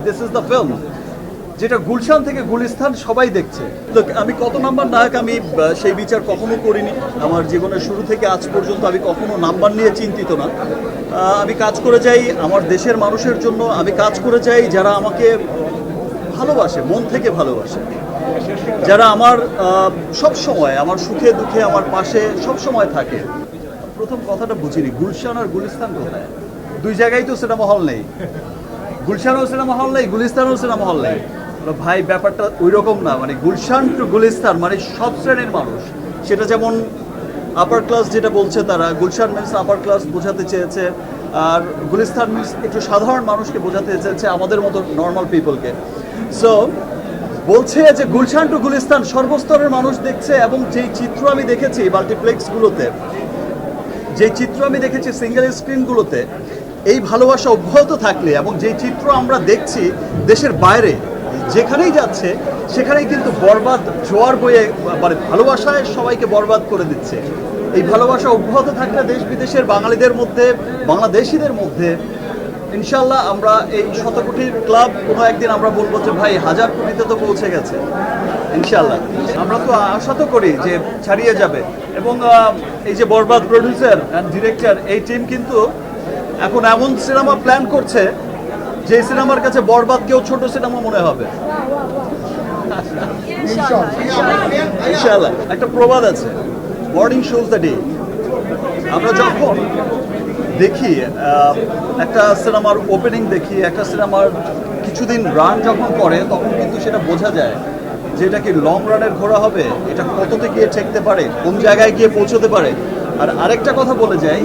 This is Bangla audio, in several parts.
দিস ইজ দ্য ফিল্ম, যেটা গুলশান থেকে গুলিস্তান সবাই দেখছে। তো আমি কত নাম্বার নায়ক আমি সেই বিচার কখনো করিনি। আমার জীবনের শুরু থেকে আজ পর্যন্ত আমি কখনো নাম্বার নিয়ে চিন্তিত না। আমি কাজ করে যাই আমার দেশের মানুষের জন্য, আমি কাজ করে যাই যারা আমাকে ভালোবাসে, মন থেকে ভালোবাসে, যারা আমার সব সময় আমার সুখে দুঃখে আমার পাশে সব সময় থাকে। প্রথম কথাটা বুঝিনি, গুলশান আর গুলিস্তান কোথায়? দুই জায়গায় তো সিনেমা হল নেই, গুলশানও সিনেমা হল নেই, গুলিস্তানও সিনেমা হল নেই। ভাই ব্যাপারটা ওই রকম না, মানে গুলশান টু গুলিস্তান মানে সব শ্রেণীর মানুষ। সেটা যেমন আপার ক্লাস যেটা বলছে তারা, গুলশান মিনস আপার ক্লাস বোঝাতে চেয়েছে, আর গুলিস্তান মিনস একটু সাধারণ মানুষকে বোঝাতে চেয়েছে, আমাদের মতো নর্মাল পিপলকে। সো বলছে যে গুলশান টু গুলিস্তান সর্বস্তরের মানুষ দেখছে। এবং যেই চিত্র আমি দেখেছি মাল্টিপ্লেক্সগুলোতে, যেই চিত্র আমি দেখেছি সিঙ্গেল স্ক্রিনগুলোতে, এই ভালোবাসা অব্যাহত থাকলে এবং যেই চিত্র আমরা দেখছি দেশের বাইরে যেখানেই যাচ্ছে সেখানেই কিন্তু বরবাদ জোয়ার বয়ে, মানে ভালোবাসায় সবাইকে বরবাদ করে দিচ্ছে। এই ভালোবাসা অব্যাহত থাকলে দেশ বিদেশের বাঙালিদের মধ্যে, বাংলাদেশিদের মধ্যে ইনশাল্লাহ আমরা এই 100 কোটির ক্লাব কোনো একদিন আমরা বলবো যে ভাই 1000 কোটিতে তো পৌঁছে গেছে ইনশাল্লাহ। আমরা তো আশা তো করি যে ছাড়িয়ে যাবে। এবং এই যে বরবাদ প্রডিউসার অ্যান্ড ডিরেক্টর এই টিম কিন্তু এখন এমন সিনেমা প্ল্যান করছে যে সিনেমার কাছে বরবাদকেও ছোট সিনেমা মনে হবে ইনশাআল্লাহ। একটা প্রবাদ আছে, মর্নিং শোজ দ্য ডে। আমরা যখন দেখি একটা সিনেমার ওপেনিং দেখি, একটা সিনেমার কিছুদিন রান যখন করে, তখন কিন্তু সেটা বোঝা যায় যে এটা কি লং রানের ঘোড়া হবে, এটা কততে গিয়ে ঠেকতে পারে, কোন জায়গায় গিয়ে পৌঁছতে পারে। আর আরেকটা কথা বলে যাই,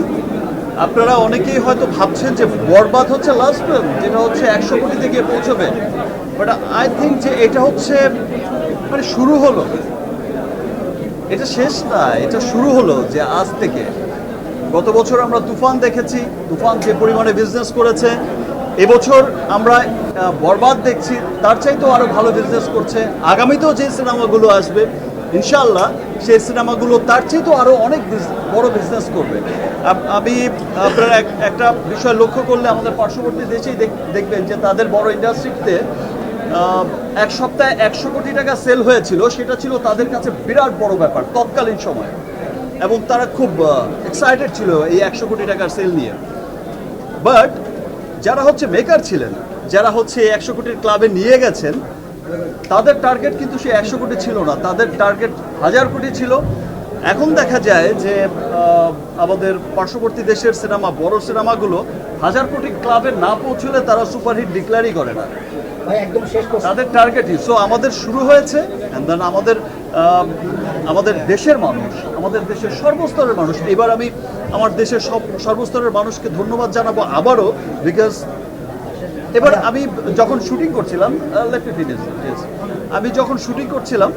আপনারা অনেকেই হয়তো ভাবছেন যে বরবাদ হচ্ছে লাস্ট ফিল্ম, যেটা হচ্ছে 100 কোটিতে গিয়ে পৌঁছবে, বাট আই থিঙ্ক যে এটা হচ্ছে মানে শুরু হলো, এটা শেষ না, এটা শুরু হলো। যে আজ থেকে গত বছর আমরা তুফান দেখেছি, তুফান যে পরিমাণে বিজনেস করেছে, এবছর আমরা বরবাদ দেখছি, তার চাইতেও আরও ভালো বিজনেস করছে। আগামীতেও যে সিনেমাগুলো আসবে ইনশাআল্লাহ সেই সিনেমাগুলো তার চাইতেও আরও অনেক বড় বিজনেস করবে। আমি আপনারা একটা বিষয় লক্ষ্য করলে আমাদের পার্শ্ববর্তী দেশেই দেখবেন যে তাদের বড় ইন্ডাস্ট্রিতে এক সপ্তাহে 100 কোটি টাকা সেল হয়েছিল, সেটা ছিল তাদের কাছে বিরাট বড় ব্যাপার তৎকালীন সময়, এবং তারা খুব এক্সাইটেড ছিল এই 100 কোটি টাকার সেল নিয়ে। বাট যারা হচ্ছে মেকার ছিলেন, যারা হচ্ছে 100 কোটির ক্লাবে নিয়ে গেছেন, তাদের টার্গেট কিন্তু সে 100 কোটি ছিল না, তাদের টার্গেট 1000 কোটি ছিল। এখন দেখা যায় যে আমাদের পার্শ্ববর্তী দেশের সিনেমা, বড় সিনেমাগুলো 1000 কোটি ক্লাবে না পৌঁছলে তারা সুপারহিট ডিক্লেয়ারই করে না, তাদের টার্গেটই। সো আমাদের শুরু হয়েছে, অ্যান্ড দেন আমাদের দেশের মানুষ, আমাদের দেশের সর্বস্তরের মানুষ। এবার আমি আমার দেশের সর্বস্তরের মানুষকে ধন্যবাদ জানাবো আবারও, বিকজ এবার আমি যখন শুটিং করছিলাম, আমি যখন শুটিং করছিলাম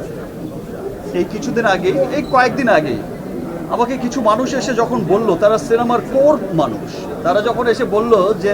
এই কিছুদিন আগেই, এই কয়েকদিন আগেই আমাকে কিছু মানুষ এসে যখন বলল, তারা সিনেমার কোর মানুষ, তারা যখন এসে বলল যে